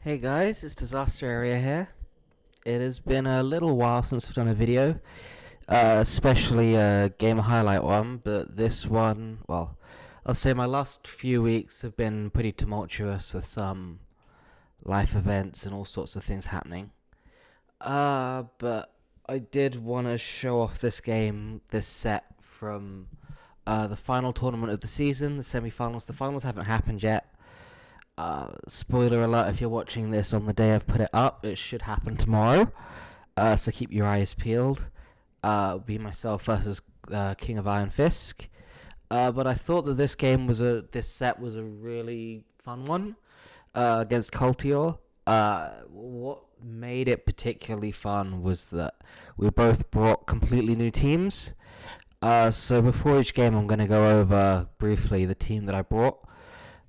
Hey guys, it's Disaster Area here. It has been a little while since I've done a video, especially a game highlight one, but this one, well, I'll say my last few weeks have been pretty tumultuous with some life events and all sorts of things happening. But I did want to show off this set from the final tournament of the season, the semifinals. The finals haven't happened yet. Spoiler alert, if you're watching this on the day I've put it up, it should happen tomorrow. So keep your eyes peeled. Be myself versus King of Iron Fisk. But I thought that this set was a really fun one against Colteor. What made it particularly fun was that we both brought completely new teams. So before each game, I'm going to go over briefly the team that I brought.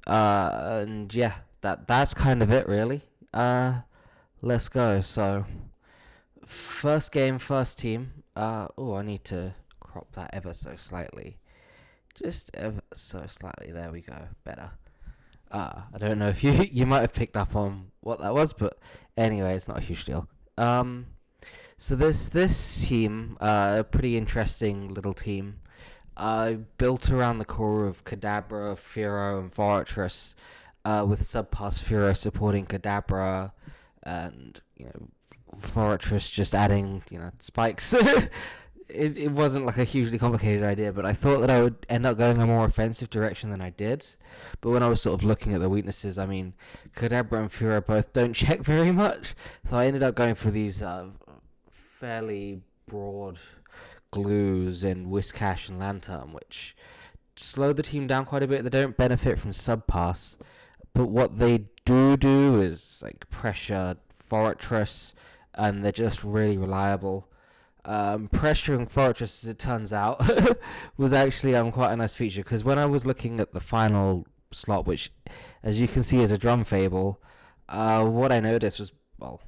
And yeah, that's kind of it really. Let's go. So first game, first team. I need to crop that ever so slightly. Just ever so slightly. There we go. Better. I don't know if you might have picked up on what that was, but anyway, it's not a huge deal. So this team, a pretty interesting little team. Built around the core of Kadabra, Firo, and Fortress, with Subpass Firo supporting Kadabra, and Fortress just adding spikes. It wasn't like a hugely complicated idea, but I thought that I would end up going a more offensive direction than I did. But when I was sort of looking at the weaknesses, I mean, Kadabra and Firo both don't check very much, so I ended up going for these fairly broad glues in Whiscash and Lantern, which slow the team down quite a bit. They don't benefit from subpass, but what they do is like pressure Fortress, and they're just really reliable. Pressuring Fortress, as it turns out, was actually quite a nice feature, because when I was looking at the final slot, which, as you can see, is a drum fable, what I noticed was, well,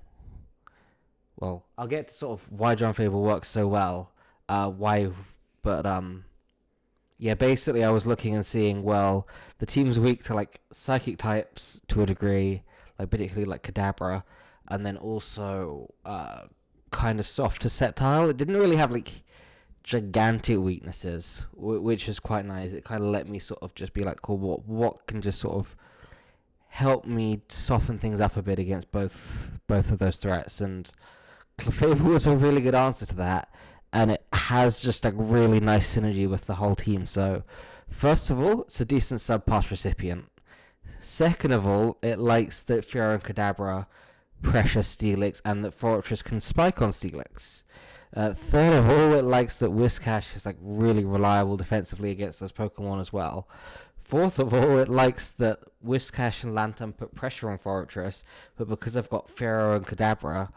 I'll get to sort of why drum fable works so well. Yeah, basically I was looking and seeing, well, the team's weak to like psychic types to a degree, like particularly like Kadabra, and then also kind of soft to Sceptile. It didn't really have like gigantic weaknesses, which is quite nice. It kind of let me sort of just be like, cool, what can just sort of help me soften things up a bit against both of those threats, and Clefable was a really good answer to that, and it has just a really nice synergy with the whole team. So, first of all, it's a decent subpass recipient. Second of all, it likes that Firo and Kadabra pressure Steelix and that Fortress can spike on Steelix. Third of all, it likes that Whiscash is like really reliable defensively against those Pokemon as well. Fourth of all, it likes that Whiscash and Lantern put pressure on Fortress, but because I've got Firo and Kadabra,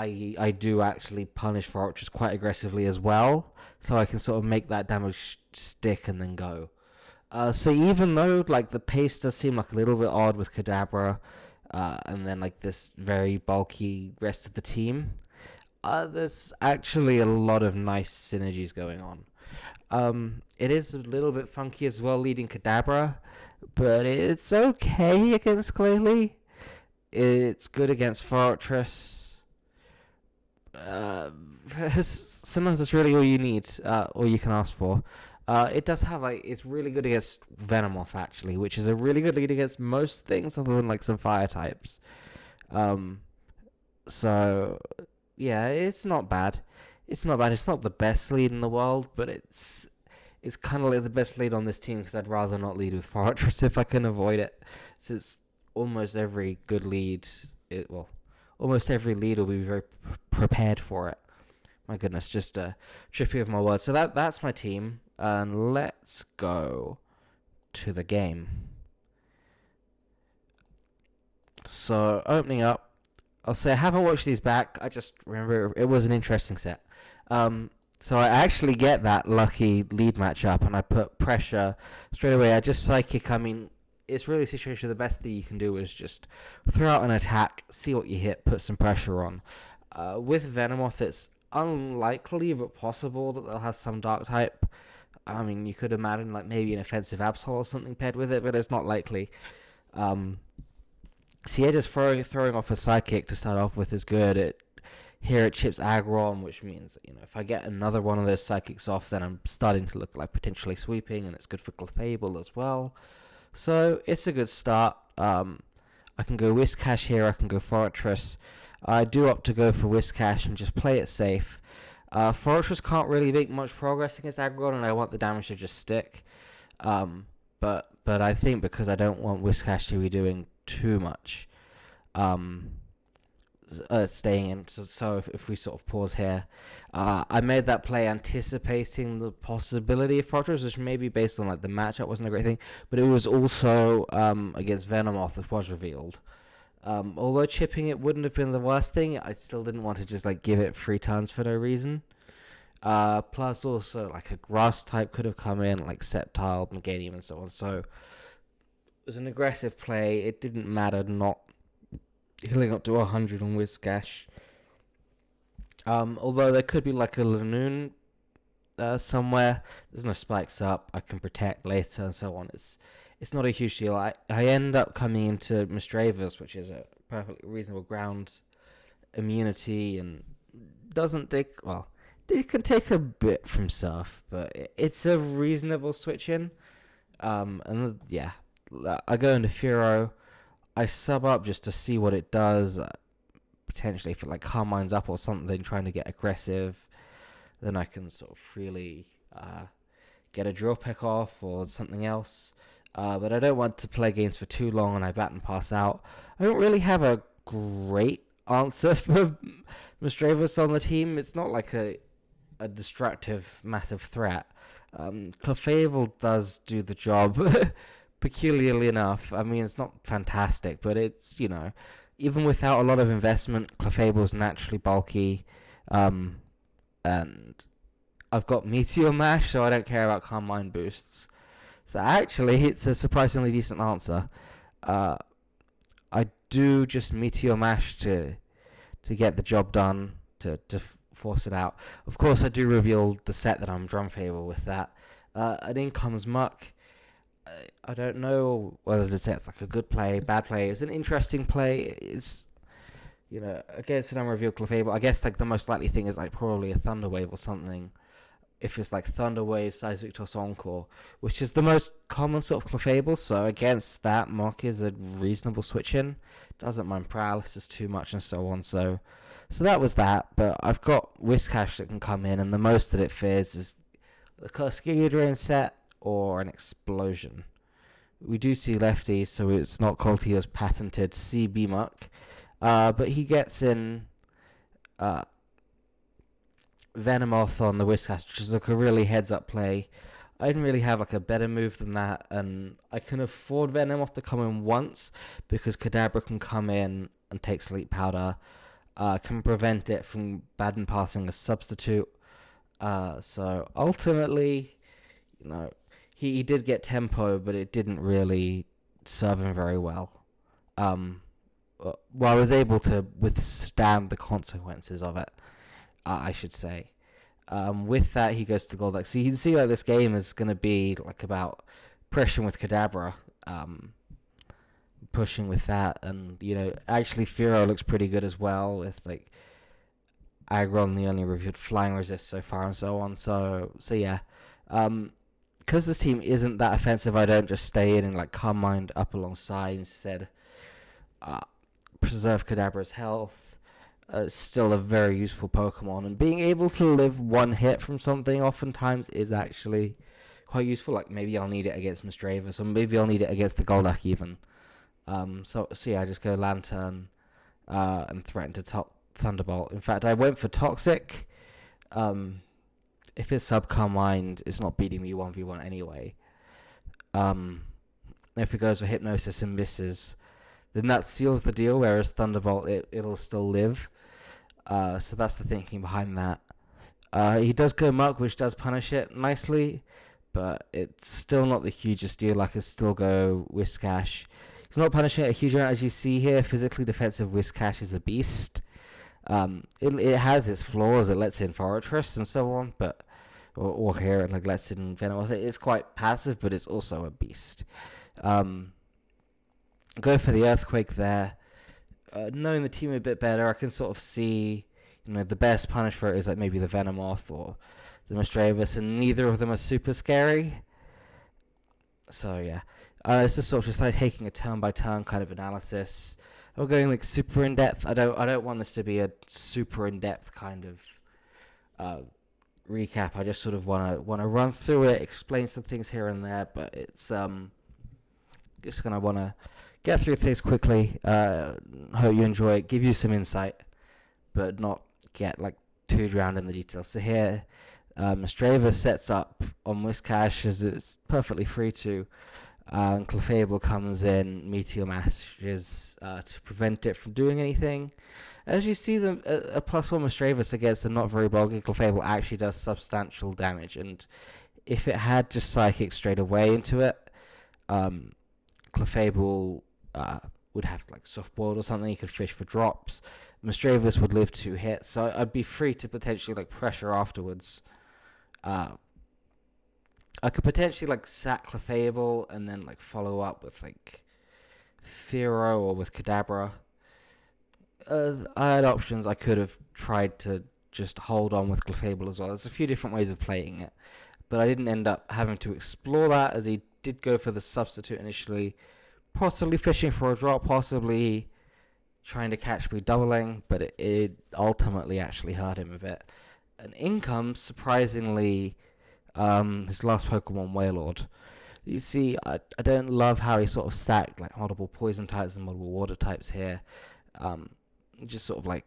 I do actually punish Fortress quite aggressively as well, so I can sort of make that damage stick and then go. So even though like the pace does seem like a little bit odd with Kadabra, and then like this very bulky rest of the team, there's actually a lot of nice synergies going on. It is a little bit funky as well leading Kadabra, but it's okay against Claylee. It's good against Fortress. Sometimes that's really all you need, or you can ask for. It does have it's really good against Venomoth actually, which is a really good lead against most things other than like some fire types. So yeah, it's not bad. It's not bad. It's not the best lead in the world, but it's kind of like the best lead on this team, because I'd rather not lead with Fortress if I can avoid it. Since almost every good lead, almost every lead will be very prepared for it. My goodness, just trippy of my words. So that's my team, and let's go to the game. So opening up, I'll say I haven't watched these back. I just remember it was an interesting set. So I actually get that lucky lead matchup, and I put pressure straight away. I just psychic. I mean, it's really a situation. The best thing you can do is just throw out an attack, see what you hit, put some pressure on. With Venomoth, it's unlikely but possible that they'll have some dark type. I mean, you could imagine like maybe an offensive Absol or something paired with it, but it's not likely. So yeah, just throwing off a sidekick to start off with is good. Here it chips aggro on, which means that, if I get another one of those sidekicks off, then I'm starting to look like potentially sweeping, and it's good for Clefable as well. So it's a good start. I can go Whiscash here, I can go Fortress. I do opt to go for Whiscash and just play it safe. Fortress can't really make much progress against aggro, and I want the damage to just stick. But I think because I don't want Whiscash to be doing too much, staying in. So if we sort of pause here, I made that play anticipating the possibility of Fortress, which may be based on like the matchup wasn't a great thing, but it was also against Venomoth, which was revealed. Although chipping it wouldn't have been the worst thing, I still didn't want to just like give it 3 turns for no reason. Plus also like a grass type could have come in, like Sceptile, Meganium, and so on. So it was an aggressive play. It didn't matter not healing up to 100 on Whiscash. Although there could be like a Lanoon somewhere. There's no spikes up. I can protect later and so on. It's not a huge deal. I end up coming into Mistravus, which is a perfectly reasonable ground immunity, and doesn't take, well, it can take a bit from Surf, but it's a reasonable switch in. And yeah, I go into Furo. I sub up just to see what it does. Potentially if it like Carmine's up or something, trying to get aggressive, then I can sort of freely get a drill pick off or something else. But I don't want to play games for too long, and I bat and pass out. I don't really have a great answer for Mistravus on the team. It's not like a destructive, massive threat. Clefable does do the job, peculiarly enough. I mean, it's not fantastic, but it's, even without a lot of investment, Clefable's naturally bulky. And I've got Meteor Mash, so I don't care about Carmine boosts. So actually, it's a surprisingly decent answer. I do just Meteor Mash to get the job done, to force it out. Of course, I do reveal the set that I'm drum favor with that. And in comes Muck. I don't know whether the set's like a good play, bad play. It's an interesting play. It's, against an unrevealed Clefable, I guess like the most likely thing is like probably a Thunder Wave or something. If it's like Thunder Wave, Seismic Toss Encore, which is the most common sort of Clefable, so against that, Muck is a reasonable switch in. Doesn't mind Paralysis too much and so on, so that was that. But I've got Whiscash that can come in, and the most that it fears is the Giga Drain set or an Explosion. We do see lefties, so it's not Colteor's patented CB Muck, but he gets in Venomoth on the Whiscash, which is like a really heads-up play. I didn't really have like a better move than that, and I can afford Venomoth to come in once because Kadabra can come in and take Sleep Powder, can prevent it from bad and passing a substitute. So ultimately, he did get tempo, but it didn't really serve him very well. Well, I was able to withstand the consequences of it, I should say. With that, he goes to Golduck. So you can see like this game is going to be like about pressuring with Kadabra, pushing with that, and actually Furo looks pretty good as well with like Aggron, the only reviewed flying resist so far and so on. So yeah, because this team isn't that offensive, I don't just stay in and like Carmine up alongside. Instead, preserve Kadabra's health. Still a very useful Pokemon, and being able to live one hit from something oftentimes is actually quite useful. Like maybe I'll need it against Mistravus, or maybe I'll need it against the Golduck even. So yeah, I just go Lantern and threaten to Thunderbolt. In fact, I went for Toxic. If it's sub Carmine, it's not beating me 1v1 anyway. If it goes for Hypnosis and misses, then that seals the deal, whereas Thunderbolt, it'll still live. So that's the thinking behind that. He does go Muck, which does punish it nicely, but it's still not the hugest deal. I can still go Whiscash. He's not punishing it a huge amount, as you see here. Physically defensive Whiscash is a beast. It has its flaws. It lets in Fortress and so on, but or here it like lets in Venomoth. It's quite passive, but it's also a beast. Go for the Earthquake there. knowing the team a bit better, I can sort of see, the best punish for it is like maybe the Venomoth or the Mistravus, and neither of them are super scary. So yeah, it's just sort of just like taking a turn by turn kind of analysis. I'm going like super in depth. I don't want this to be a super in depth kind of uh, recap. I just sort of wanna run through it, explain some things here and there, but it's just gonna wanna get through things quickly. Hope you enjoy it, give you some insight, but not get like too drowned in the details. So here, Strava sets up on Whiscash as it's perfectly free to. And Clefable comes in, Meteor Mashes to prevent it from doing anything. As you see, a +1 Mistravus against a not very bulky Clefable actually does substantial damage, and if it had just Psychic straight away into it, Clefable would have like soft boiled or something. You could fish for drops. Mistravus would live 2 hits, so I'd be free to potentially like pressure afterwards. I could potentially like sack Clefable and then like follow up with like Fearow or with Kadabra. I had options. I could have tried to just hold on with Clefable as well. There's a few different ways of playing it, but I didn't end up having to explore that, as he did go for the substitute initially, possibly fishing for a drop, possibly trying to catch me doubling, but it ultimately actually hurt him a bit. And in comes, surprisingly, his last Pokemon, Wailord. You see, I don't love how he sort of stacked like multiple poison types and multiple water types here. Just sort of like,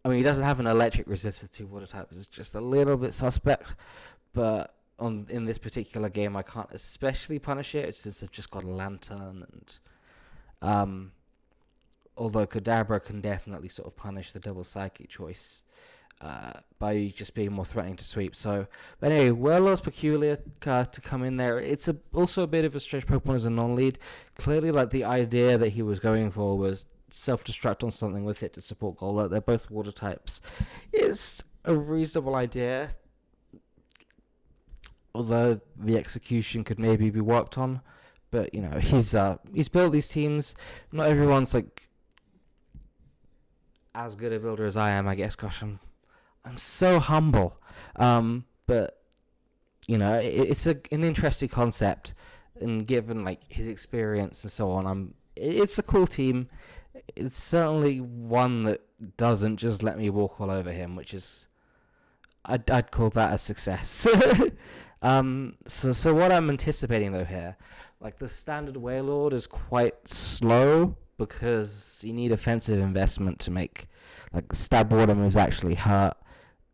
he doesn't have an electric resist with 2 water types. It's just a little bit suspect, but in this particular game, I can't especially punish it since I've just got a Lantern, and although Kadabra can definitely sort of punish the double Psychic choice by just being more threatening to sweep. So, but anyway, Wailord's Peculiar to come in there. It's also a bit of a stretch Pokemon as a non-lead. Clearly, like the idea that he was going for was self-destruct on something with it to support Golett. They're both water types. It's a reasonable idea, although the execution could maybe be worked on. But he's built these teams. Not everyone's like as good a builder as I am, I guess. Gosh, I'm so humble. But it's an interesting concept, and given like his experience and so on, it's a cool team. It's certainly one that doesn't just let me walk all over him, which is I'd call that a success. So what I'm anticipating though here, like the standard Wailord is quite slow because you need offensive investment to make like stab water moves actually hurt,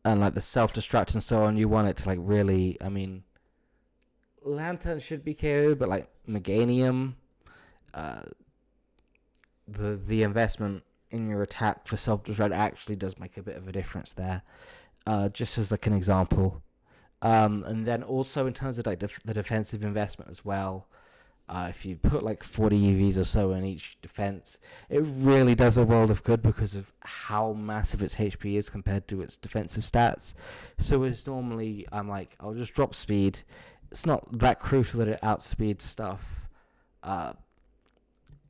and like the self-destruct and so on, you want it to like really, Lantern should be KO'd, but like Meganium, the investment in your attack for self-destruct actually does make a bit of a difference there, just as like an example. And then also in terms of like the defensive investment as well, if you put like 40 EVs or so in each defense, it really does a world of good because of how massive its HP is compared to its defensive stats. So it's normally, I'll just drop speed. It's not that crucial that it outspeeds stuff.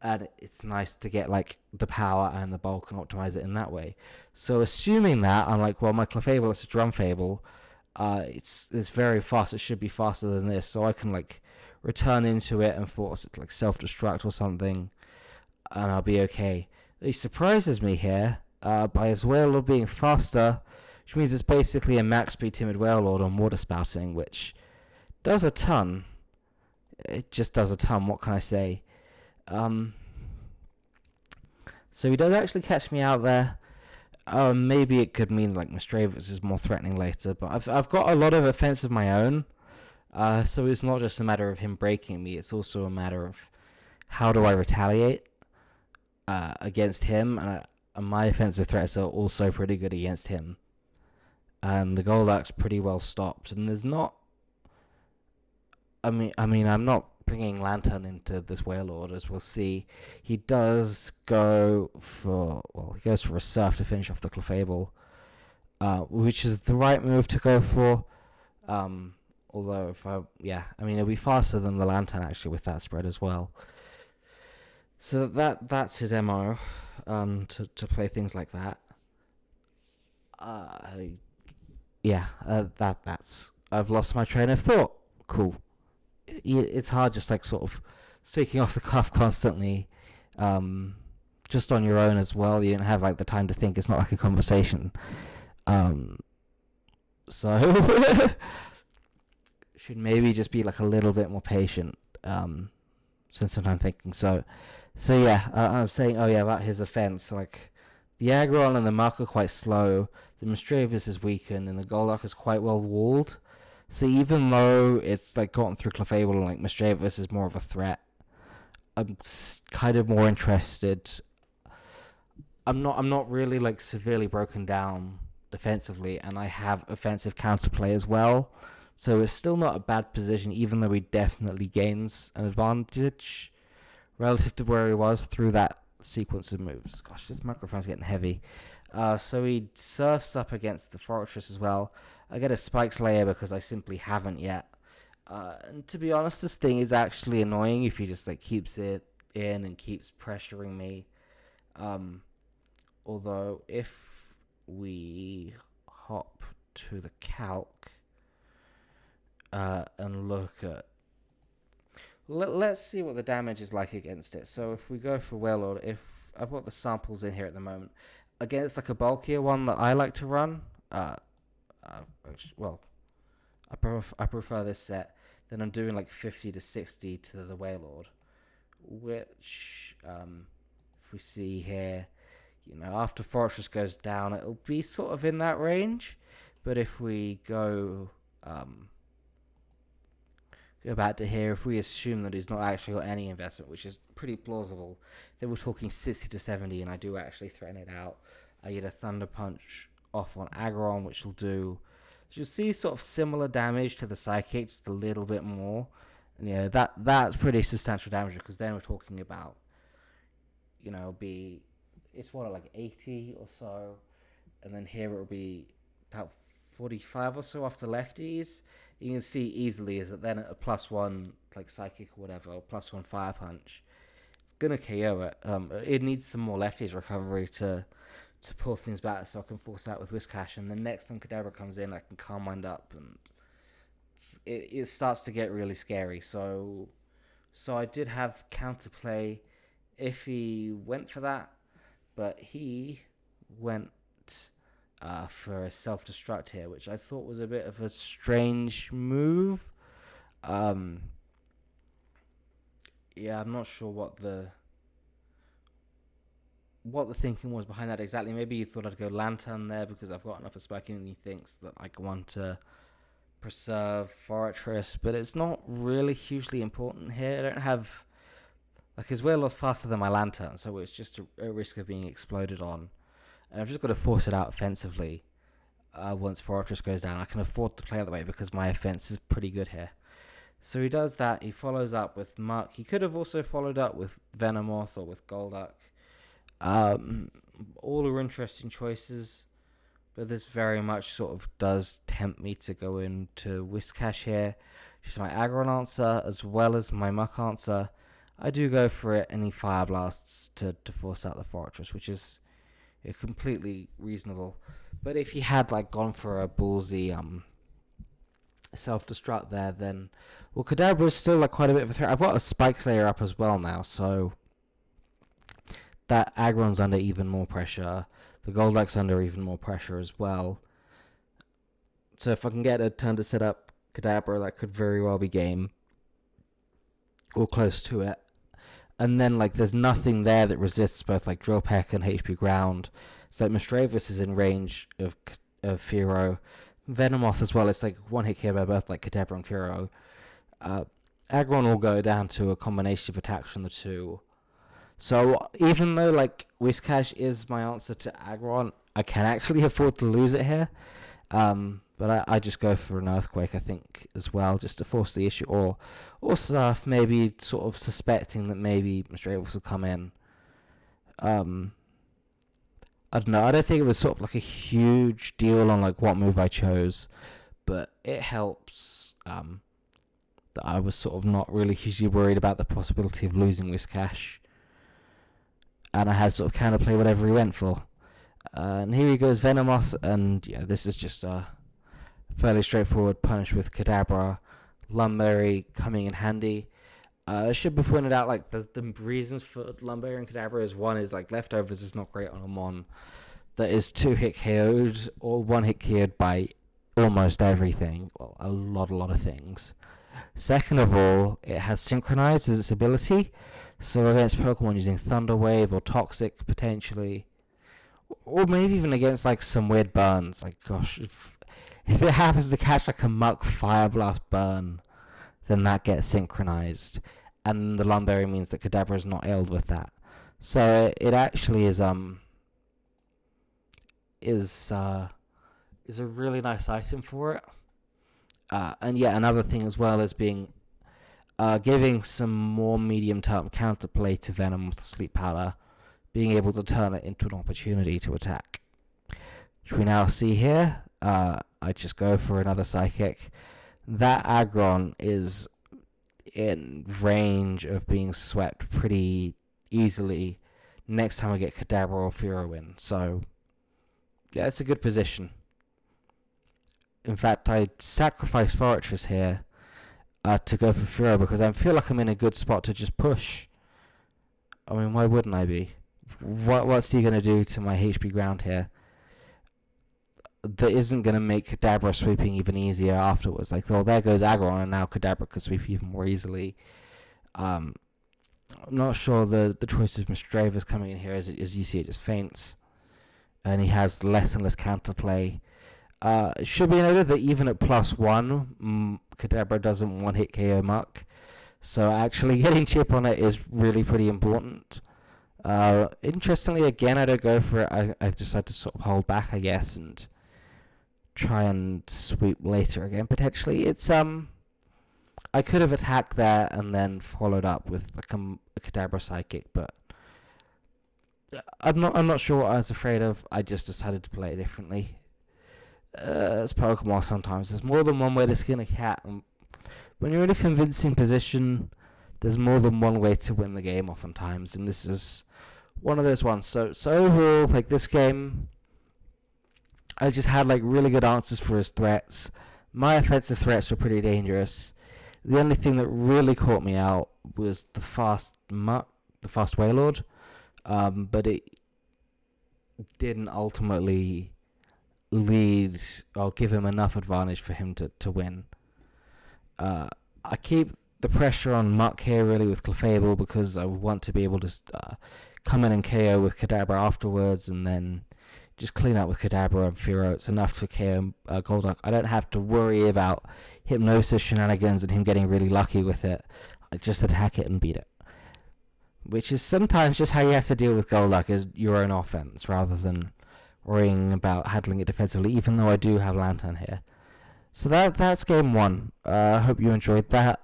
And it's nice to get like the power and the bulk and optimize it in that way. So assuming that, I'm like, well, my Clefable is a Drum Fable. It's very fast. It should be faster than this, so I can like return into it and force it to like self-destruct or something, and I'll be okay. He surprises me here by his Wailord being faster, which means it's basically a max speed timid Wailord on water spouting, which does a ton. It just does a ton. What can I say? So he does actually catch me out there. Maybe it could mean like Mistravus is more threatening later, but I've got a lot of offense of my own, so it's not just a matter of him breaking me, it's also a matter of how do I retaliate against him, and my offensive threats are also pretty good against him. And the Golduck's pretty well stopped, and there's not... I'm not bringing Lantern into this Wailord, as we'll see. He does go for... he goes for a Surf to finish off the Clefable, which is the right move to go for. Although, it'll be faster than the Lantern, actually, with that spread as well. So that's his MO, to play things like that. Uh, yeah, that's. I've lost my train of thought. Cool. It's hard just like sort of speaking off the cuff constantly, um, just on your own as well. You don't have like the time to think. It's not like a conversation. Um, so should maybe just be like a little bit more patient. Since I'm thinking so yeah. I'm saying, oh yeah, about his offense. Like the Aggron and the Mark are quite slow. The Mistravus is weakened, and the Golduck is quite well walled. So even though it's like gotten through Clefable and like Mistravus is more of a threat, I'm kind of more interested. I'm not really like severely broken down defensively, and I have offensive counterplay as well. So it's still not a bad position, even though he definitely gains an advantage relative to where he was through that sequence of moves. Gosh, this microphone's getting heavy. So he surfs up against the Fortress as well. I get a Spike Slayer because I simply haven't yet. And to be honest, this thing is actually annoying if he just like keeps it in and keeps pressuring me. Although if we hop to the calc and look at, let's see what the damage is like against it. So if we go for Wailord, if I've got the samples in here at the moment, against like a bulkier one that I like to run, well, I prefer this set. Then I'm doing like 50 to 60 to the Wailord, which if we see here, after Fortress goes down, it'll be sort of in that range. But if we go back to here, if we assume that he's not actually got any investment, which is pretty plausible, then we're talking 60 to 70, and I do actually threaten it out. I get a Thunder Punch off on Aggron, which will do, as you'll see, sort of similar damage to the Psychic, just a little bit more. And yeah, that's pretty substantial damage, because then we're talking about, it's what, like 80 or so, and then here it'll be about 45 or so off the lefties. You can see easily is that then at a +1 like Psychic or whatever, or +1 Fire Punch, it's gonna KO it. It needs some more lefties recovery to pull things back, so I can force out with Whiscash, and the next time Kadabra comes in, I can calm mind up, and it starts to get really scary. So I did have counterplay if he went for that, but he went for a self-destruct here, which I thought was a bit of a strange move. Yeah, I'm not sure what the thinking was behind that exactly. Maybe he thought I'd go Lantern there because I've got an upper spike and he thinks that I want to preserve Fortress, but it's not really hugely important here. I don't have, like, his Wailord's faster than my Lantern, so it's just a risk of being exploded on. And I've just got to force it out offensively. Once Fortress goes down, I can afford to play that way because my offense is pretty good here. So he does that. He follows up with Muck. He could have also followed up with Venomoth or with Golduck. All are interesting choices, but this very much sort of does tempt me to go into Whiscash here. Which is my Aggron answer as well as my Muck answer. I do go for it, and he Fire Blasts to force out the Fortress, which is completely reasonable. But if he had like gone for a ballsy self-destruct there, then Kadabra is still like quite a bit of a threat. I've got a Spike Slayer up as well now, so that Aggron's under even more pressure. The Golduck's under even more pressure as well. So if I can get a turn to set up Kadabra, that could very well be game, or close to it. And then like there's nothing there that resists both like Drill Peck and HP Ground. So like Mistravus is in range of Fearow. Venomoth as well, it's like one hit KO by both like Kadabra and Fearow. Aggron will go down to a combination of attacks from the two. So even though like Whiscash is my answer to Aggron, I can actually afford to lose it here. But I just go for an Earthquake, I think, as well, just to force the issue. Or Surf, maybe sort of suspecting that maybe Mistravus will come in. I don't know. I don't think it was sort of like a huge deal on like what move I chose. But it helps that I was sort of not really hugely worried about the possibility of losing Whiscash. and I had sort of counterplay whatever he went for. And here he goes Venomoth, and yeah, this is just a fairly straightforward punish with Kadabra. Lumberry coming in handy. It should be pointed out, like, the reasons for Lumberry and Kadabra is one is, like, Leftovers is not great on a Mon that is 2-hit KO'd or 1-hit KO'd by almost everything. Well, a lot of things. Second of all, it has Synchronized as its ability, so against Pokemon using Thunder Wave or Toxic potentially, or maybe even against like some weird burns. Like, gosh, if it happens to catch like a Muck Fire Blast burn, then that gets synchronized, and the Lumberry means that Kadabra is not ailed with that. So it actually is a really nice item for it. And yeah, another thing as well is being giving some more medium-term counterplay to Venom with Sleep Powder, being able to turn it into an opportunity to attack. Which we now see here. I just go for another Psychic. That Aggron is in range of being swept pretty easily next time I get Kadabra or Furo in. So, yeah, it's a good position. In fact, I sacrifice Fortress here to go for Furo because I feel like I'm in a good spot to just push. I mean, why wouldn't I be? What's he going to do to my HP ground here that isn't going to make Kadabra sweeping even easier afterwards? Like, well, there goes Aggron, and now Kadabra could sweep even more easily. I'm not sure the choice of Misdreavus coming in here, as you see, it just faints. And he has less and less counterplay. It should be noted that even at +1, Kadabra doesn't one-hit KO Muck. So actually getting chip on it is really pretty important. Interestingly, again, I don't go for it. I decide to sort of hold back, I guess, and try and sweep later again, potentially. It's I could have attacked there and then followed up with a Kadabra Psychic, but I'm not sure what I was afraid of. I just decided to play it differently. As Pokemon, sometimes there's more than one way to skin a cat, and when you're in a convincing position, there's more than one way to win the game oftentimes, and this is one of those ones. So overall, like, this game, I just had like really good answers for his threats. My offensive threats were pretty dangerous. The only thing that really caught me out was the fast Wailord, but it didn't ultimately lead or give him enough advantage for him to win. I keep the pressure on Muck here really with Clefable because I want to be able to come in and KO with Kadabra afterwards, and then just clean up with Kadabra and Furo. It's enough to KO Golduck. I don't have to worry about Hypnosis shenanigans and him getting really lucky with it. I just attack it and beat it. Which is sometimes just how you have to deal with Golduck, is your own offense, rather than worrying about handling it defensively, even though I do have Lantern here. So that's game 1. I hope you enjoyed that.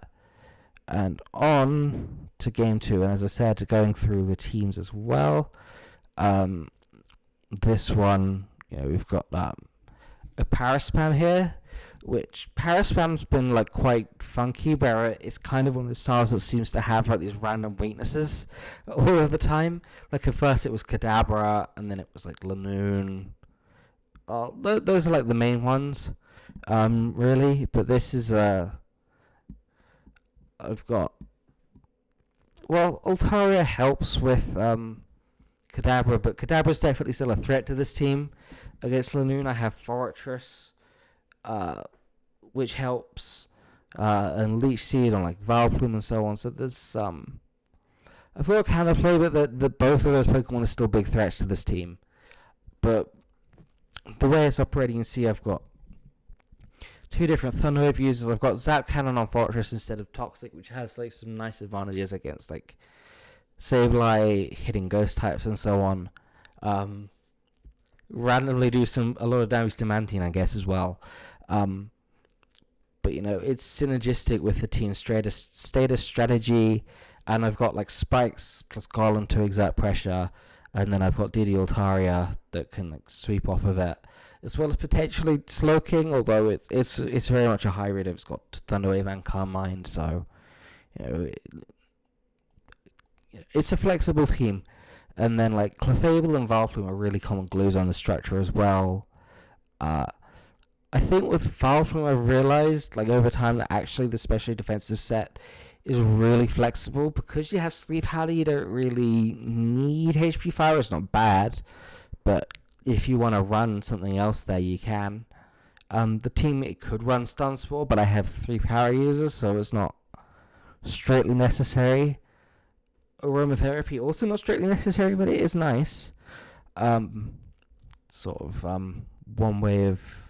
And on to game 2. And as I said, going through the teams as well. This one, we've got a Paraspam here, which Paraspam's been like quite funky, where it's kind of one of the styles that seems to have like these random weaknesses all of the time. Like at first it was Kadabra, and then it was like Lanoon. Those are like the main ones, really. But this is I've got, well, Altaria helps with Kadabra, but Kadabra's definitely still a threat to this team. Against Lanoon, I have Fortress, which helps, and Leech Seed on like Vileplume and so on. So there's I've got counterplay, but the both of those Pokemon are still big threats to this team. But the way it's operating, you see I've got 2 different Thunderwave users. I've got Zap Cannon on Fortress instead of Toxic, which has like some nice advantages against like Sableye, hitting ghost types and so on. Randomly do a lot of damage to Mantine, I guess, as well. But it's synergistic with the team's status strategy, and I've got like Spikes plus Golem to exert pressure, and then I've got DD Altaria that can like sweep off of it, as well as potentially Slowking, although it's very much a hybrid. It's got Thunderwave and Calm Mind, so it's a flexible team. And then like Clefable and Vileplume are really common glues on the structure as well. Uh, I think with Vileplume I've realized like over time that actually the specially defensive set is really flexible because you have Sleep Powder. You don't really need HP Fire. It's not bad, but if you want to run something else there, you can. The team it could run Stun Spore, but I have 3 power users, so it's not strictly necessary. Aromatherapy also not strictly necessary, but it is nice. Sort of one way of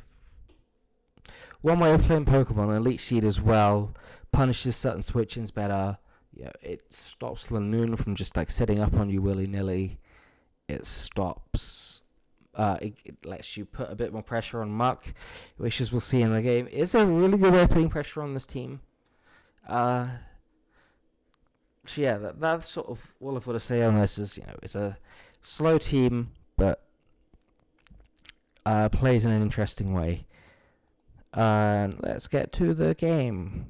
playing Pokemon. And Leech Seed as well punishes certain switch-ins better. Yeah, it stops Lanoon from just like setting up on you willy-nilly. It stops. It lets you put a bit more pressure on Muck, which as we'll see in the game, is a really good way of putting pressure on this team. So yeah, that's sort of all I've got to say on this. Is it's a slow team, but plays in an interesting way. And let's get to the game.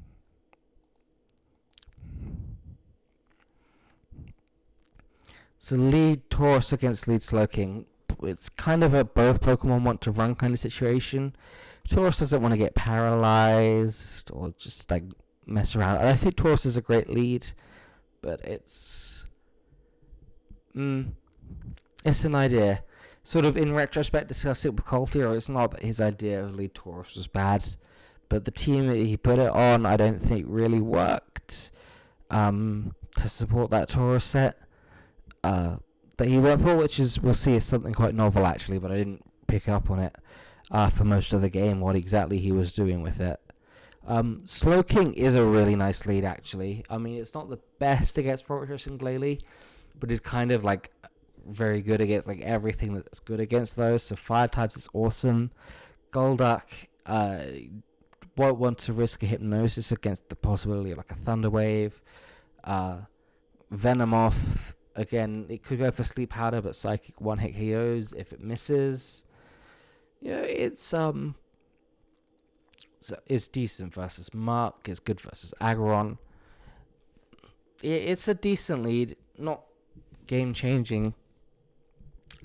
So lead Taurus against lead Slowking. It's kind of a both Pokemon want to run kind of situation. Taurus doesn't want to get paralyzed or just like mess around. I think Taurus is a great lead, but it's an idea. Sort of in retrospect, discuss it with Colteor. It's not that his idea of lead Taurus was bad, but the team that he put it on, I don't think really worked to support that Taurus set that he went for, which is we'll see is something quite novel actually, but I didn't pick up on it for most of the game what exactly he was doing with it. Slowking is a really nice lead actually. I mean, it's not the best against Fortress and Glalie, but it's kind of like very good against like everything that's good against those. So fire types is awesome. Golduck won't want to risk a Hypnosis against the possibility of like a Thunder Wave. Venomoth, again, it could go for Sleep Powder, but Psychic one-hit KOs if it misses. It's decent versus Mark. It's good versus Aggron. It's a decent lead, not game-changing,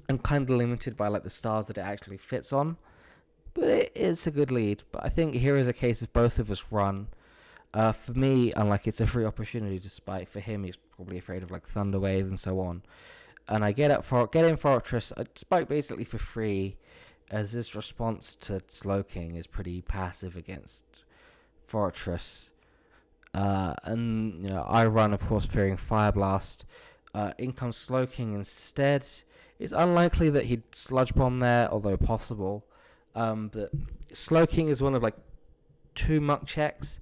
and kind of limited by like the stars that it actually fits on. But it is a good lead. But I think here is a case of both of us run. For me, unlike it's a free opportunity, despite for him he's probably afraid of like Thunder Wave and so on. And I get in Fortress, I spike basically for free, as his response to Slowking is pretty passive against Fortress. And I run, of course, fearing Fire Blast. In comes Slowking instead. It's unlikely that he'd Sludge Bomb there, although possible. But Slowking is one of like 2 Muck checks.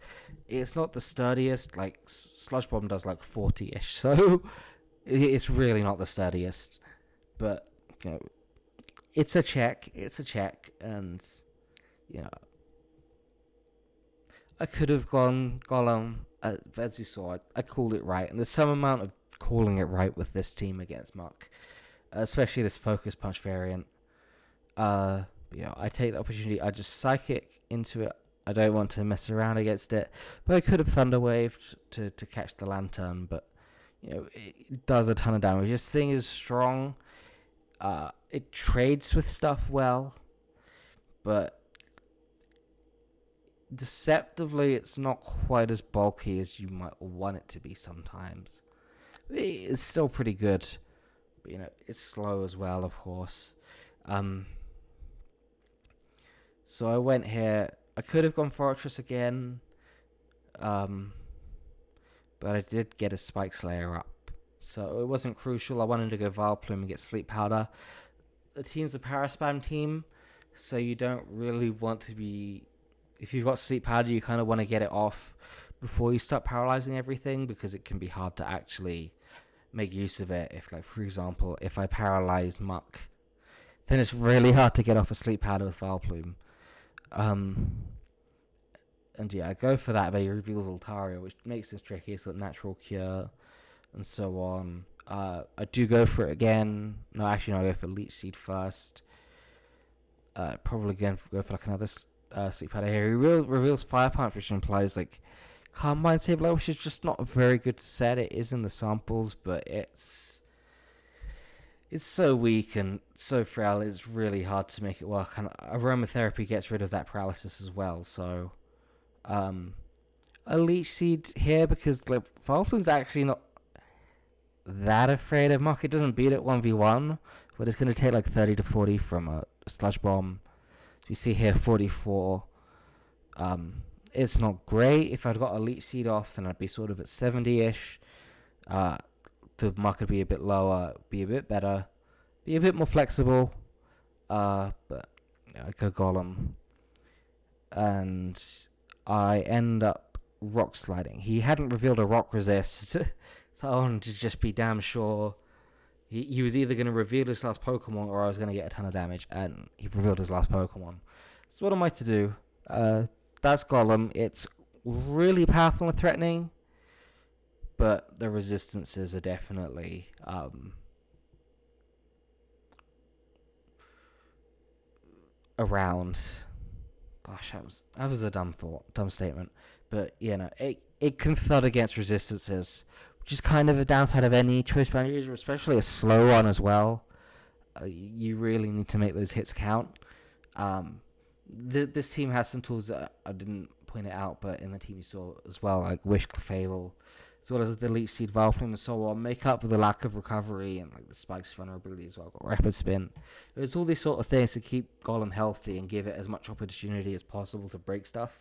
It's not the sturdiest. Like Sludge Bomb does like 40-ish, so it's really not the sturdiest. But it's a check. It's a check, and I could have gone Golem. As you saw, I called it right, and there's some amount of calling it right with this team against Muck, especially this Focus Punch variant. I take the opportunity. I just Psychic into it. I don't want to mess around against it, but I could have Thunder Waved to catch the Lantern, but it does a ton of damage. This thing is strong. It trades with stuff well, but deceptively it's not quite as bulky as you might want it to be sometimes. It's still pretty good, but it's slow as well, of course. So I went here. I could have gone Fortress again, but I did get a Spike Slayer up, so it wasn't crucial. I wanted to go Vileplume and get Sleep Powder. The team's a Paraspam team, so you don't really want to be... If you've got Sleep Powder, you kind of want to get it off before you start paralyzing everything, because it can be hard to actually make use of it. If, like, for example, if I paralyze Muck, then it's really hard to get off a Sleep Powder with Vileplume. And I go for that, but he reveals Altaria, which makes this tricky. It's got Natural Cure and so on. I do go for it again. No, actually, no, I go for Leech Seed first. Probably again go for like another Sleep Powder here. He reveals Fire Punch, which implies like Combine Sableye, which is just not a very good set. It is in the samples, but it's it's so weak and so frail. It's really hard to make it work. And aromatherapy gets rid of that paralysis as well. So, um, a leech seed here because like Valflin's actually not that afraid of Mock. It doesn't beat it 1v1, but it's going to take like 30 to 40 from a sludge bomb. So you see here 44. It's not great. If I'd got a leech seed off, then I'd be sort of at 70-ish. The Mock would be a bit lower, be a bit better, be a bit more flexible. But I go Golem. And I end up rock sliding. He hadn't revealed a rock resist, so I wanted to just be damn sure. He was either going to reveal his last Pokemon or I was going to get a ton of damage, and he revealed his last Pokemon. So what am I to do? That's Golem. It's really powerful and threatening, but the resistances are definitely around. Gosh, that was a dumb statement. But it can thud against resistances, which is kind of a downside of any choice band user, especially a slow one as well. You really need to make those hits count. This team has some tools that I didn't point it out, but in the team you saw as well, like Wish, Clefable, as well as the Leech Seed, Vileplume, and so on, make up for the lack of recovery and like the Spike's vulnerability as well. Got Rapid Spin. It's all these sort of things to keep Golem healthy and give it as much opportunity as possible to break stuff.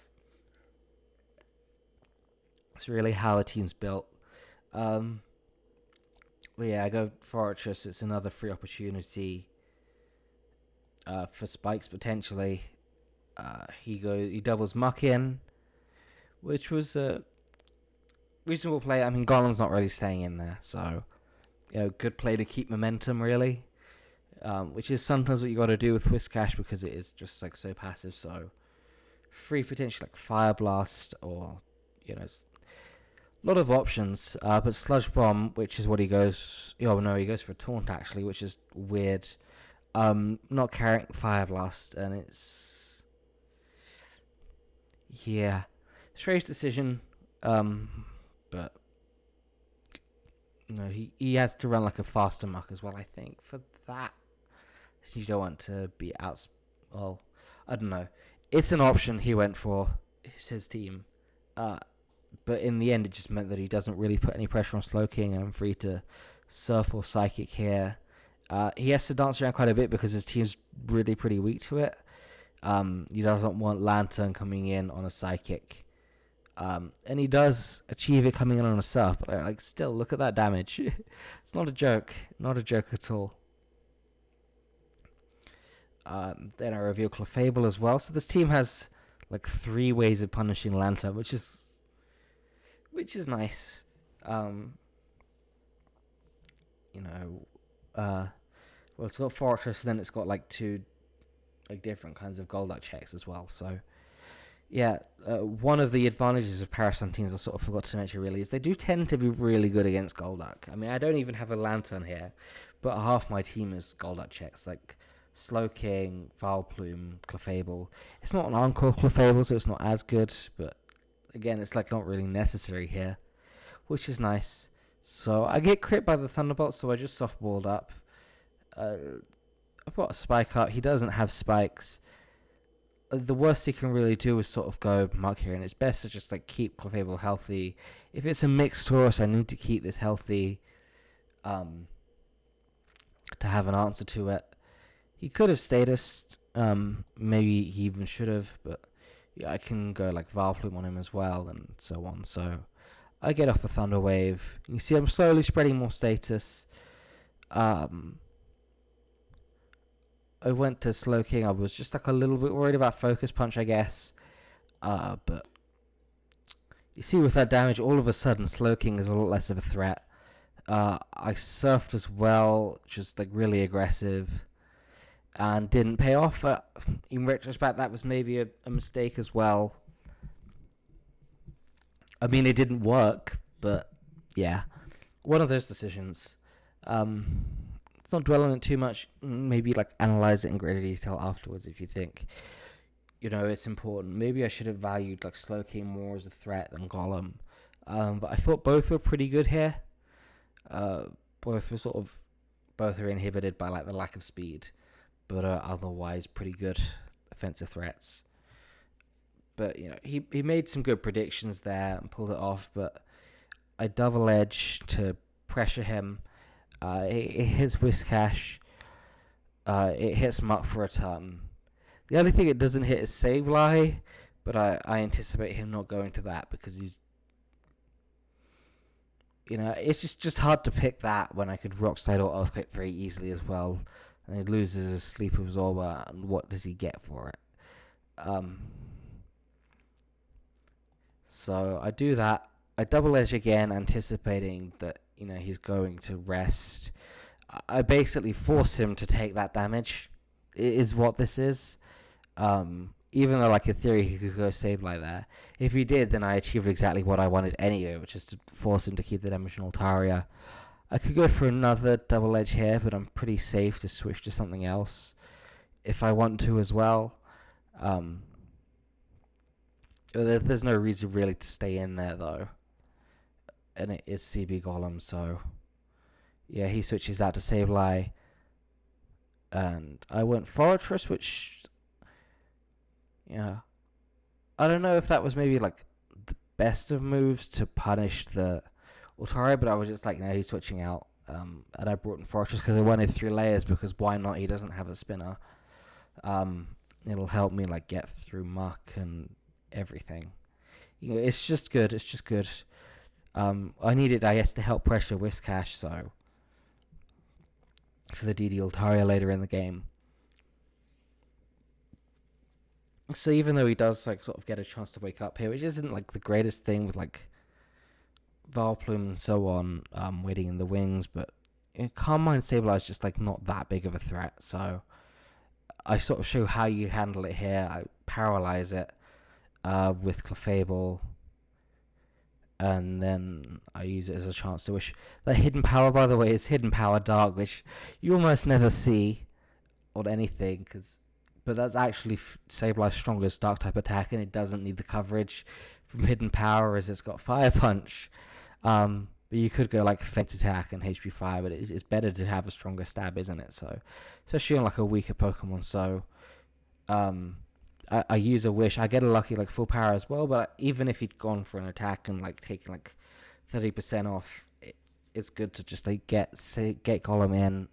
It's really how the team's built. But yeah, I go Fortress. It's another free opportunity for Spikes potentially. He doubles Muck in, which was a reasonable play. I mean, Golem's not really staying in there, so good play to keep momentum really. Which is sometimes what you got to do with Whiscash because it is just like so passive. So free potential like Fire Blast or a lot of options. But Sludge Bomb, which is what he goes. Oh no, he goes for a Taunt actually, which is weird. Not carrying Fire Blast, and it's strange decision. But no, he has to run like a faster Muck as well. I think for that. You don't want to be out. Well, I don't know. It's an option he went for. It's his team. But in the end, it just meant that he doesn't really put any pressure on Slowking, and I'm free to Surf or Psychic here. He has to dance around quite a bit because his team's really pretty weak to it. He doesn't want Lantern coming in on a Psychic. And he does achieve it coming in on a Surf, but still, look at that damage. It's not a joke. Not a joke at all. Then I reveal Clefable as well. So this team has like 3 ways of punishing Lantern, which is nice. Well, it's got Fortress, then it's got like 2 like different kinds of Golduck checks as well. So yeah, one of the advantages of Parasun teams I sort of forgot to mention really is they do tend to be really good against Golduck. I mean, I don't even have a Lantern here, but half my team is Golduck checks, like Slowking, Vileplume, Clefable. It's not an Encore Clefable, so it's not as good, but again, it's like not really necessary here, which is nice. So I get crit by the Thunderbolt, so I just softballed up. I've got a Spike up. He doesn't have spikes. The worst he can really do is sort of go Muck here, and it's best to just like keep Clefable healthy. If it's a mixed Taurus, I need to keep this healthy to have an answer to it. He could have statused, maybe he even should have, but yeah, I can go like Vileplume on him as well, and so on. So I get off the Thunder Wave. You see I'm slowly spreading more status. I went to Slowking. I was just like a little bit worried about Focus Punch, I guess. But you see with that damage, all of a sudden Slowking is a lot less of a threat. I surfed as well, just like really aggressive, and didn't pay off. In retrospect, that was maybe a mistake as well. I mean, it didn't work, but yeah, one of those decisions. Let's not dwell on it too much. Maybe like analyze it in greater detail afterwards if you think, it's important. Maybe I should have valued like Slowking more as a threat than Golem. But I thought both were pretty good here. Both were sort of both are inhibited by like the lack of speed, but are otherwise pretty good offensive threats. But he made some good predictions there and pulled it off. But I double edge to pressure him. It hits Whiscash. It hits Muck for a ton. The only thing it doesn't hit is Sableye, but I anticipate him not going to that because he's, it's just hard to pick that when I could Rock Slide or Earthquake very easily as well. And he loses his Sleep Absorber, and what does he get for it? So I do that. I double edge again, anticipating that he's going to rest. I basically force him to take that damage. Is what this is. Even though, like, in theory, he could go Sableye there. If he did, then I achieved exactly what I wanted anyway, which is to force him to keep the damage on Altaria. I could go for another double edge here, but I'm pretty safe to switch to something else if I want to as well. There's no reason really to stay in there, though. And it is CB Golem, so yeah, he switches out to Sableye. And I went Fortress, which, I don't know if that was maybe like the best of moves to punish the Altaria, but I was just like, no, he's switching out. And I brought in Fortress because I wanted 3 layers, because why not? He doesn't have a spinner. It'll help me like get through Muck and everything. It's just good. It's just good. I needed, I guess, to help pressure Whiscash, so for the DD Altaria later in the game. So even though he does like sort of get a chance to wake up here, which isn't like the greatest thing with like Vileplume and so on, waiting in the wings, but Calm Mind Sableye is just like not that big of a threat. So I sort of show how you handle it here. I paralyze it with Clefable, and then I use it as a chance to wish. That hidden power, by the way, is Hidden Power Dark, which you almost never see on anything, but that's actually Sableye's strongest Dark type attack, and it doesn't need the coverage from Hidden Power as it's got Fire Punch. But you could go like Feint Attack and HP Fire, but it's better to have a stronger stab, isn't it? So, especially on like a weaker Pokemon. So, I use a wish. I get a lucky like full power as well, but even if he'd gone for an attack and like taking like 30% off, it's good to just like get Golem in.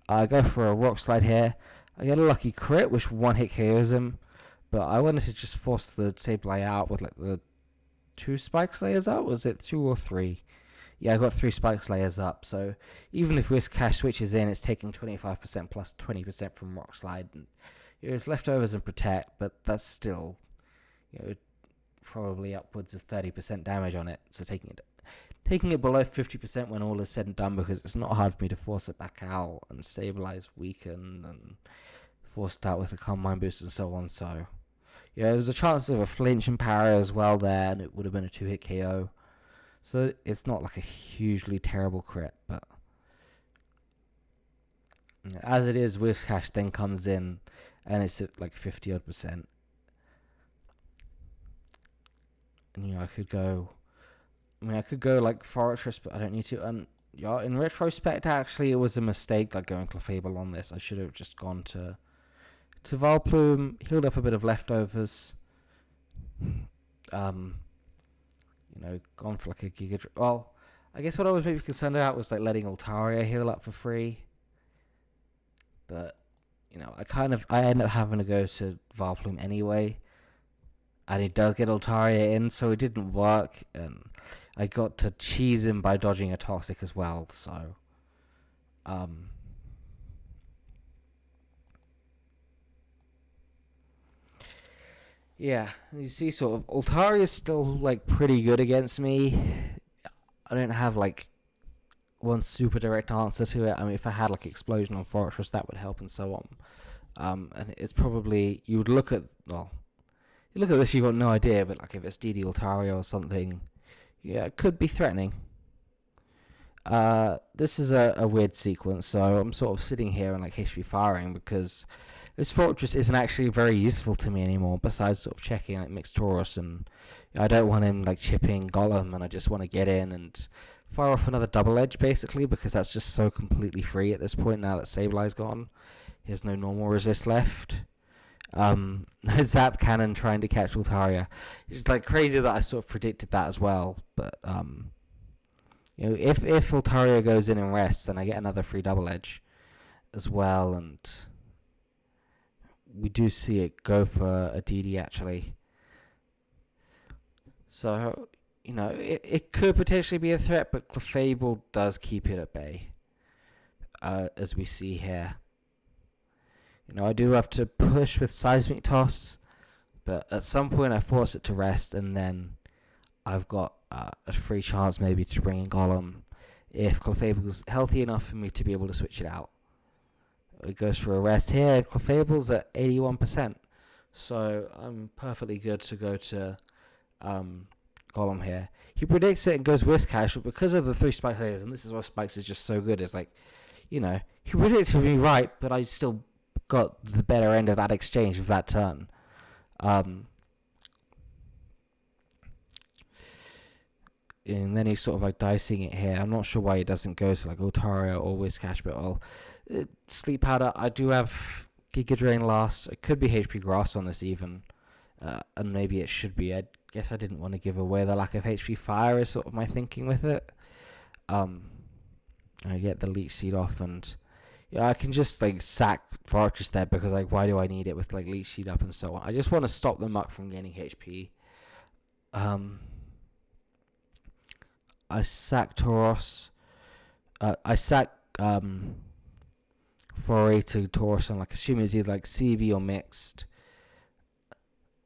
I go for a Rock Slide here. I get a lucky crit, which one hit KOs him, but I wanted to just force the Sableye out with like the 2 Spike Slayers up. Was it 2 or 3? Yeah, I got 3 Spike Slayers up. So even if Whiscash switches in, it's taking 25% plus 20% from Rock Slide. And, it's leftovers and protect, but that's still, probably upwards of 30% damage on it. So taking it below 50% when all is said and done, because it's not hard for me to force it back out and stabilize, weaken, and force it out with a Calm Mind boost and so on. So there was a chance of a flinch and power as well there, and it would have been a 2-hit KO. So it's not like a hugely terrible crit, but as it is, Whiscash then comes in, and it's at like 50-odd%. And I could go like Fortress, but I don't need to. And in retrospect, actually, it was a mistake like going Clefable on this. I should have just gone to Vileplume, healed up a bit of leftovers. Gone for like a Giga. Well, I guess what I was maybe concerned about was like letting Altaria heal up for free. But I end up having to go to Vileplume anyway, and he does get Altaria in, so it didn't work, and I got to cheese him by dodging a Toxic as well. So, yeah, you see, sort of Altaria is still like pretty good against me. I don't have like one super direct answer to it. I mean, if I had like Explosion on Fortress, that would help and so on. And it's probably, you look at this, you've got no idea, but like if it's DD Altaria or something, yeah, it could be threatening. This is a weird sequence, so I'm sort of sitting here and like HP firing because this Fortress isn't actually very useful to me anymore, besides sort of checking like Mixed Taurus, and I don't want him like chipping Golem, and I just want to get in and fire off another double edge basically, because that's just so completely free at this point now that Sablei's gone. He has no normal resist left. Zap Cannon trying to catch Altaria. It's like crazy that I sort of predicted that as well. But if Altaria goes in and rests, then I get another free double edge as well, and we do see it go for a DD actually. So it could potentially be a threat, but Clefable does keep it at bay, as we see here. I do have to push with Seismic Toss, but at some point I force it to rest, and then I've got a free chance maybe to bring in Golem if Clefable's healthy enough for me to be able to switch it out. It goes for a rest here. Clefable's at 81%, so I'm perfectly good to go to Golem here. He predicts it and goes Whiscash, but because of the 3 Spikes layers, and this is why Spikes is just so good, it's like, he predicted me right, but I still got the better end of that exchange of that turn. And then he's sort of like dicing it here. I'm not sure why he doesn't go to like Altaria or Whiscash, but I'll Sleep Powder. I do have Giga Drain last. It could be HP Grass on this even, and maybe it should be. I guess I didn't want to give away the lack of HP Fire is sort of my thinking with it. I get the Leech Seed off, and I can just like sack Fortress there because like why do I need it with like Leech Seed up and so on? I just want to stop the Muck from gaining HP. I sack Tauros. I sack Foray to Tauros, and like assume it's either like CV or mixed.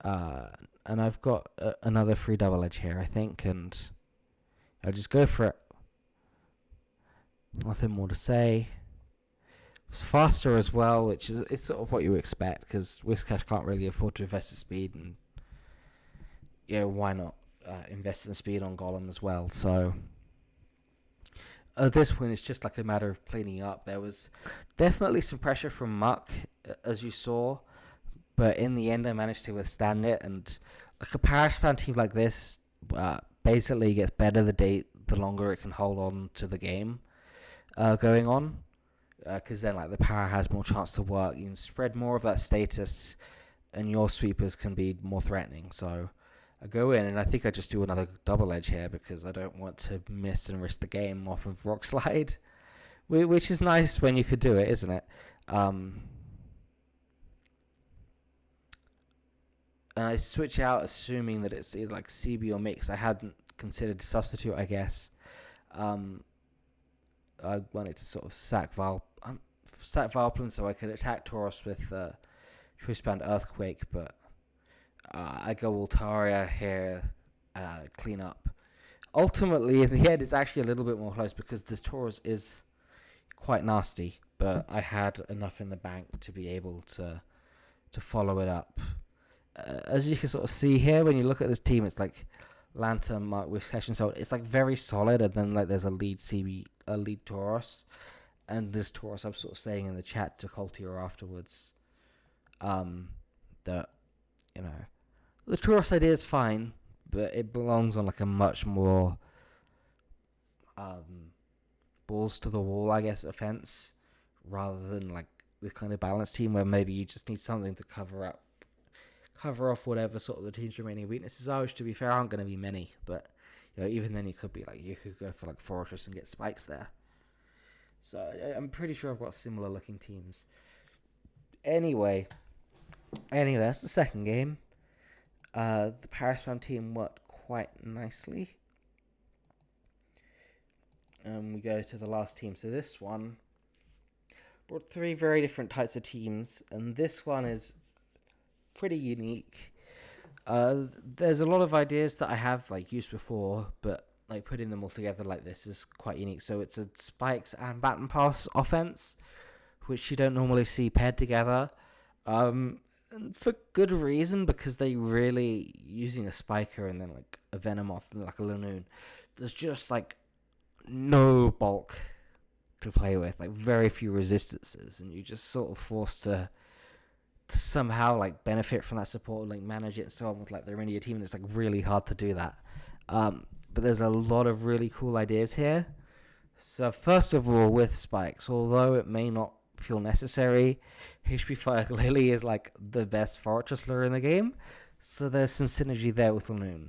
And I've got another free double edge here, I think, and I'll just go for it. Nothing more to say. It's faster as well, which is it's sort of what you expect because Whiscash can't really afford to invest in speed, and why not invest in speed on Golem as well? So at this point, it's just like a matter of cleaning up. There was definitely some pressure from Muck, as you saw, but in the end, I managed to withstand it. And like a Paraspan team like this, basically gets better the longer it can hold on to the game going on. Because then like the Para has more chance to work. You can spread more of that status, and your sweepers can be more threatening. So I go in, and I think I just do another double edge here because I don't want to miss and risk the game off of Rock Slide, which is nice when you could do it, isn't it? And I switch out assuming that it's either like CB or mix. I hadn't considered substitute, I guess. I wanted to sort of sack Valplin so I could attack Tauros with Twistband Earthquake, but I go Altaria here, clean up. Ultimately, in the end, it's actually a little bit more close because this Tauros is quite nasty, but I had enough in the bank to be able to follow it up. As you can sort of see here, when you look at this team, it's like Lantern, Mark, Whiscash, and so on. It's like very solid, and then like there's a lead Tauros, and this Tauros I'm sort of saying in the chat to Colteor afterwards, that the Tauros idea is fine, but it belongs on like a much more balls to the wall, I guess, offense, rather than like this kind of balanced team where maybe you just need something to cover off whatever sort of the team's remaining weaknesses are, which to be fair aren't going to be many, but even then you could go for like Fortress and get spikes there. So I'm pretty sure I've got similar looking teams. Anyway, that's the second game. The Paraspan team worked quite nicely. We go to the last team. So this one brought 3 very different types of teams, and this one is pretty unique. There's a lot of ideas that I have like used before, but like putting them all together like this is quite unique. So it's a Spikes and Baton Pass offense, which you don't normally see paired together. And for good reason, because they really using a Spiker and then like a Venomoth and like a Lanoon. There's just like no bulk to play with, like very few resistances, and you just sort of forced to somehow like benefit from that support and like manage it and so on with like the remainder of your team, and it's like really hard to do that. but there's a lot of really cool ideas here. So first of all, with spikes, although it may not feel necessary, HP Fire clearly is like the best Fortress lure in the game. So there's some synergy there with Lanoon.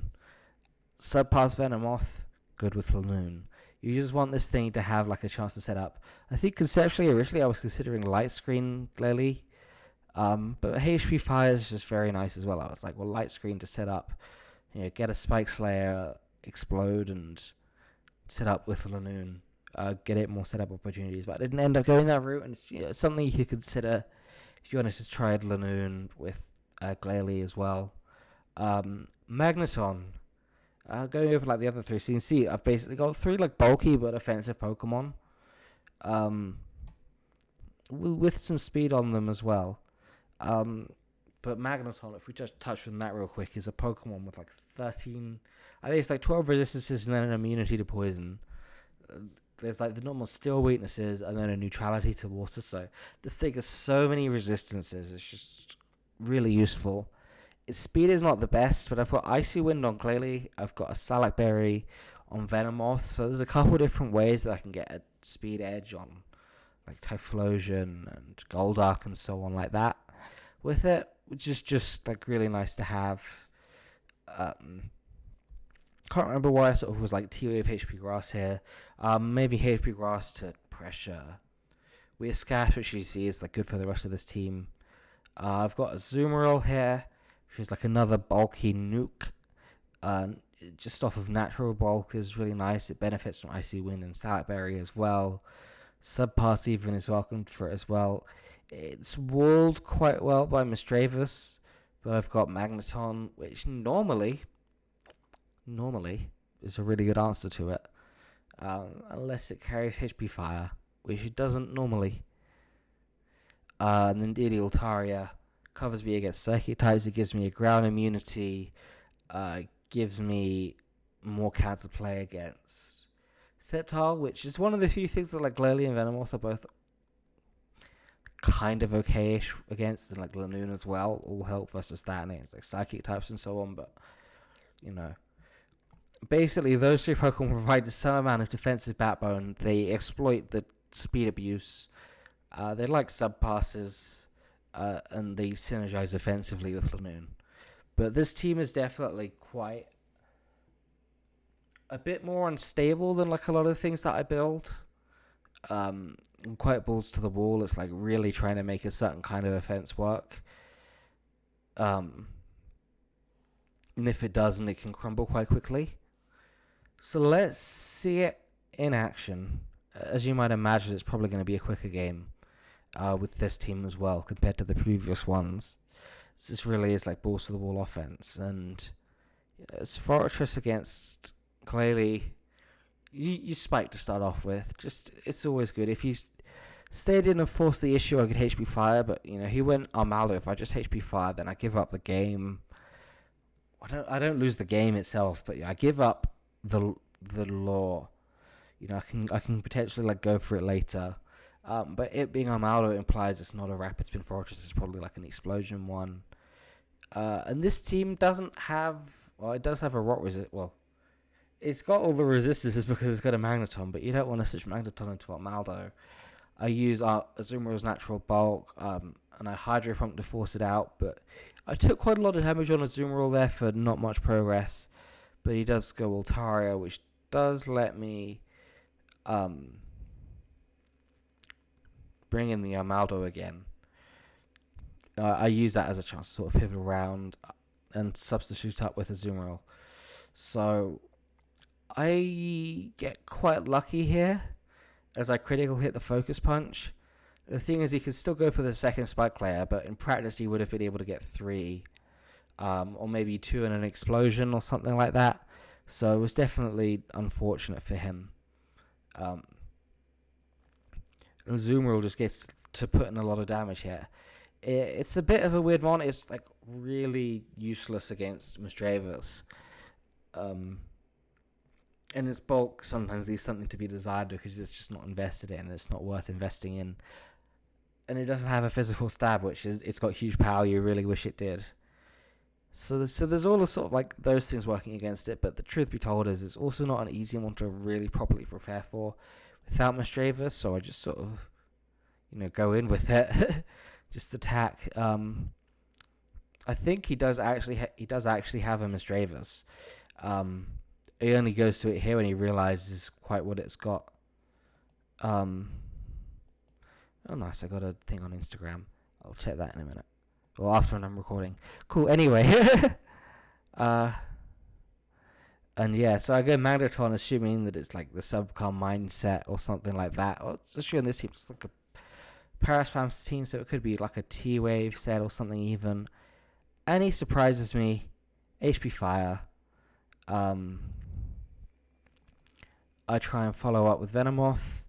Subpass Venomoth, good with Lanoon. You just want this thing to have like a chance to set up. I think conceptually, originally, I was considering Light Screen clearly. But HP Fire is just very nice as well. I was like, well, Light Screen to set up, get a Spike Slayer, explode, and set up with Lanoon. Get it more setup opportunities. But I didn't end up going that route, and it's something you could consider if you wanted to try Lanoon with Glalie as well. Magneton. Going over like the other three, so you can see I've basically got three like bulky but offensive Pokemon. With some speed on them as well. But Magneton, if we just touch on that real quick, is a Pokemon with like 13, I think it's like 12 resistances and then an immunity to poison. There's like the normal steel weaknesses and then a neutrality to water. So this thing has so many resistances. It's just really useful. Its speed is not the best, but I've got Icy Wind on Glalie. I've got a Salac Berry on Venomoth. So there's a couple different ways that I can get a speed edge on, like Typhlosion and Goldark and so on like that with it, which is just like really nice to have. Can't remember why I sort of was like TOE of HP Grass here. Maybe HP Grass to pressure. Weird Scash, which you see is like good for the rest of this team. I've got a Azumarill here, which is like another bulky nuke. Just off of natural bulk is really nice. It benefits from Icy Wind and Salac Berry as well. Subpass even is welcomed for it as well. It's walled quite well by Misdreavus, but I've got Magneton, which normally is a really good answer to it, unless it carries HP Fire, which it doesn't normally. And then Didi Altaria covers me against Psychic types. It gives me a ground immunity, gives me more counterplay against Sceptile, which is one of the few things that like Glalie and Venomoth are both kind of okay-ish against, and like Lanoon as well, all help versus that, and it's like Psychic types and so on, but basically those three Pokemon provide some amount of defensive backbone. They exploit the speed abuse. They like subpasses, and they synergize offensively with Lanoon. But this team is definitely quite a bit more unstable than like a lot of the things that I build. Quite balls to the wall. It's like really trying to make a certain kind of offense work. And if it doesn't, it can crumble quite quickly. So let's see it in action. As you might imagine, it's probably going to be a quicker game with this team as well compared to the previous ones. This really is like balls to the wall offense, and it's Fortress against Glalie. You spike to start off with. Just it's always good if you stayed in and forced the issue. I could HP Fire, but he went Armaldo. If I just HP Fire, then I give up the game. I don't lose the game itself, but I give up the lore. I can potentially like go for it later. But it being Armaldo implies it's not a Rapid Spin Fortress. It's probably like an Explosion one. And this team doesn't have. Well, it does have a Rock Resist. Well, it's got all the resistances because it's got a Magneton, but you don't want to switch Magneton into Armaldo. I use Azumarill's Natural Bulk, and I Hydro Pump to force it out, but I took quite a lot of damage on Azumarill there for not much progress. But he does go Altaria, which does let me bring in the Armaldo again. I use that as a chance to sort of pivot around and substitute up with Azumarill. So I get quite lucky here as I critical hit the Focus Punch. The thing is, he could still go for the second Spike Layer, but in practice he would have been able to get 3. Or maybe 2 in an Explosion or something like that. So it was definitely unfortunate for him. And Azumarill just gets to put in a lot of damage here. It's a bit of a weird one. It's like really useless against Misdreavus. And its bulk sometimes leaves something to be desired because it's just not invested in, and it's not worth investing in. And it doesn't have a physical stab, which is it's got huge power. You really wish it did. So there's all the sort of like those things working against it, but the truth be told is it's also not an easy one to really properly prepare for without Mistravus. So I just sort of go in with it, just attack. I think he does actually have a Mistravus. He only goes to it here when he realizes quite what it's got. Oh nice! I got a thing on Instagram. I'll check that in a minute. Well, after I'm recording. Cool. Anyway, and yeah, so I go Magneton, assuming that it's like the Subcom mindset or something like that. Or it's actually on this team, it's like a Paraspam's team, so it could be like a T-Wave set or something even. And he surprises me. HP Fire. I try and follow up with Venomoth.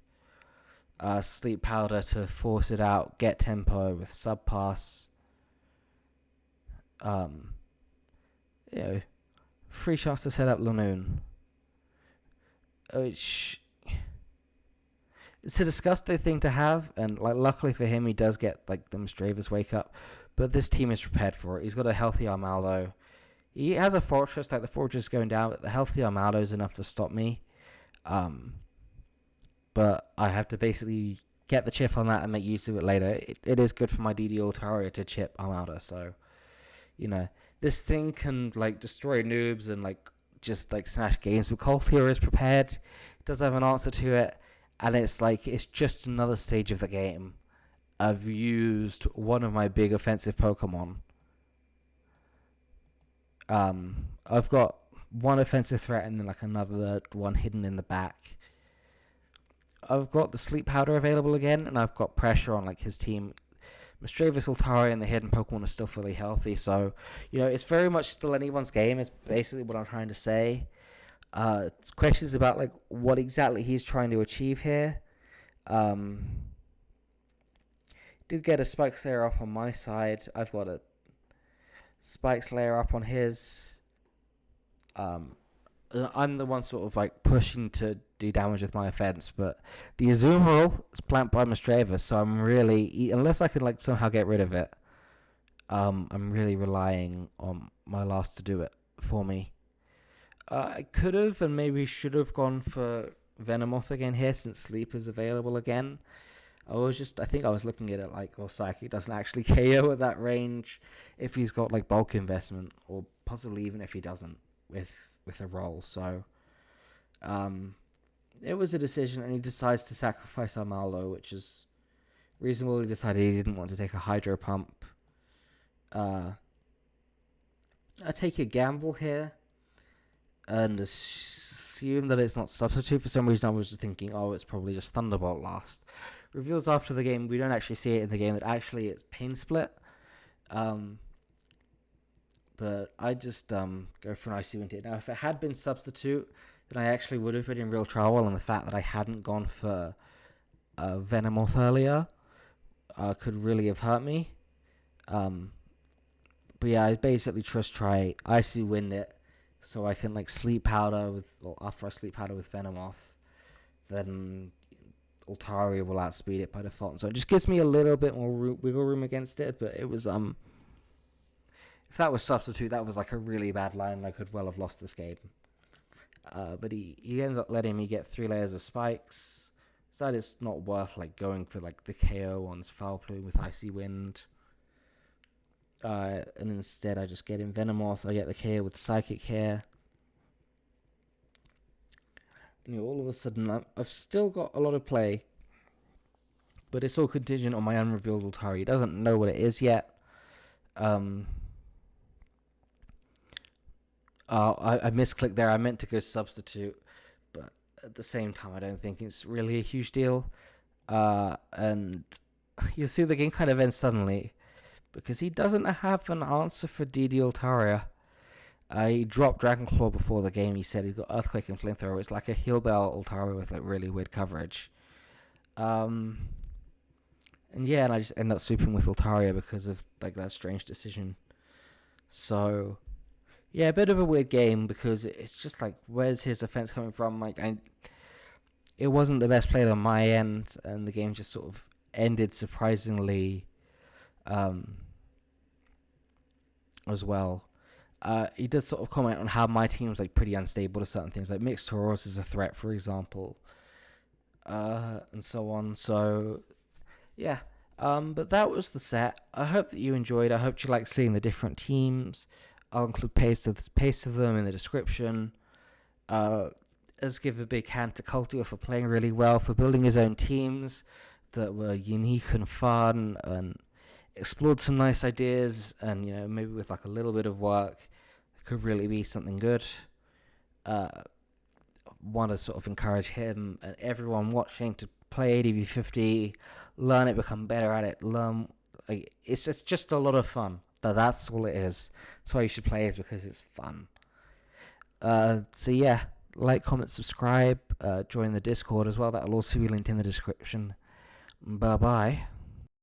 Sleep Powder to force it out. Get tempo with Subpass. Free chance to set up Lanoon. Which it's a disgusting thing to have, and like luckily for him, he does get like the Mistravus wake up. But this team is prepared for it. He's got a healthy Armaldo. He has a Fortress, like the Fortress is going down, but the healthy Armaldo is enough to stop me. But I have to basically get the chip on that and make use of it later. It is good for my DD Altaria to chip Armaldo, so this thing can like destroy noobs and like just like smash games. But Colteor is prepared. It does have an answer to it, and it's just another stage of the game. I've used one of my big offensive Pokemon. I've got one offensive threat and then like another one hidden in the back. I've got the Sleep Powder available again, and I've got pressure on like his team. Mistravus, Altaria, and the hidden Pokemon are still fully healthy, so it's very much still anyone's game. Is basically what I'm trying to say. It's questions about like what exactly he's trying to achieve here. Did get a Spike Slayer up on my side. I've got a Spike Slayer up on his. I'm the one sort of like pushing to do damage with my offense, but the Azumarill is planked by Mistravus, so I'm really, unless I could like somehow get rid of it, I'm really relying on my last to do it for me. I could have and maybe should have gone for Venomoth again here since Sleep is available again. I think I was looking at it like, well, Psychic doesn't actually KO at that range if he's got like bulk investment, or possibly even if he doesn't with a roll. So it was a decision, and he decides to sacrifice Armaldo, which is reasonable. He decided he didn't want to take a Hydro Pump. I take a gamble here and assume that it's not Substitute. For some reason I was just thinking, it's probably just Thunderbolt last. Reveals after the game, we don't actually see it in the game, that actually it's Pain Split. But I just go for an Icy Wind. Now, if it had been Substitute, then I actually would have been in real trouble, and the fact that I hadn't gone for Venomoth earlier could really have hurt me. But yeah, I basically just try Icy Wind it, so I can like Sleep Powder after I Sleep Powder with Venomoth, then Altaria will outspeed it by default. So it just gives me a little bit more wiggle room against it, but it was if that was Substitute, that was like a really bad line, and I could well have lost this game. But he ends up letting me get 3 layers of spikes. So it's not worth like going for like the KO on Foul Plume with Icy Wind. And instead I just get in Venomoth. I get the KO with Psychic here. And all of a sudden I've still got a lot of play, but it's all contingent on my unrevealed Altaria. He doesn't know what it is yet. I misclicked there. I meant to go Substitute, but at the same time, I don't think it's really a huge deal. And you'll see the game kind of ends suddenly, because he doesn't have an answer for DD Altaria. He dropped Dragon Claw before the game. He said he's got Earthquake and Flamethrower. It's like a Heal Bell Altaria with like really weird coverage. And I just end up sweeping with Altaria because of like that strange decision. So yeah, a bit of a weird game, because it's just like, where's his offense coming from? Like, it wasn't the best play on my end, and the game just sort of ended surprisingly as well. He does sort of comment on how my team's like pretty unstable to certain things, like mixed Tauros is a threat, for example, and so on. So yeah, but that was the set. I hope that you enjoyed. I hope you like seeing the different teams. I'll include paste of them in the description. Let's give a big hand to Colteor for playing really well, for building his own teams that were unique and fun, and explored some nice ideas, and maybe with like a little bit of work it could really be something good. Want to sort of encourage him and everyone watching to play ADV 50, learn it, become better at it, learn. Like, it's just a lot of fun. That's all it is. That's why you should play, is because it's fun. So yeah, like, comment, subscribe, join the Discord as well. That'll also be linked in the description. Bye bye.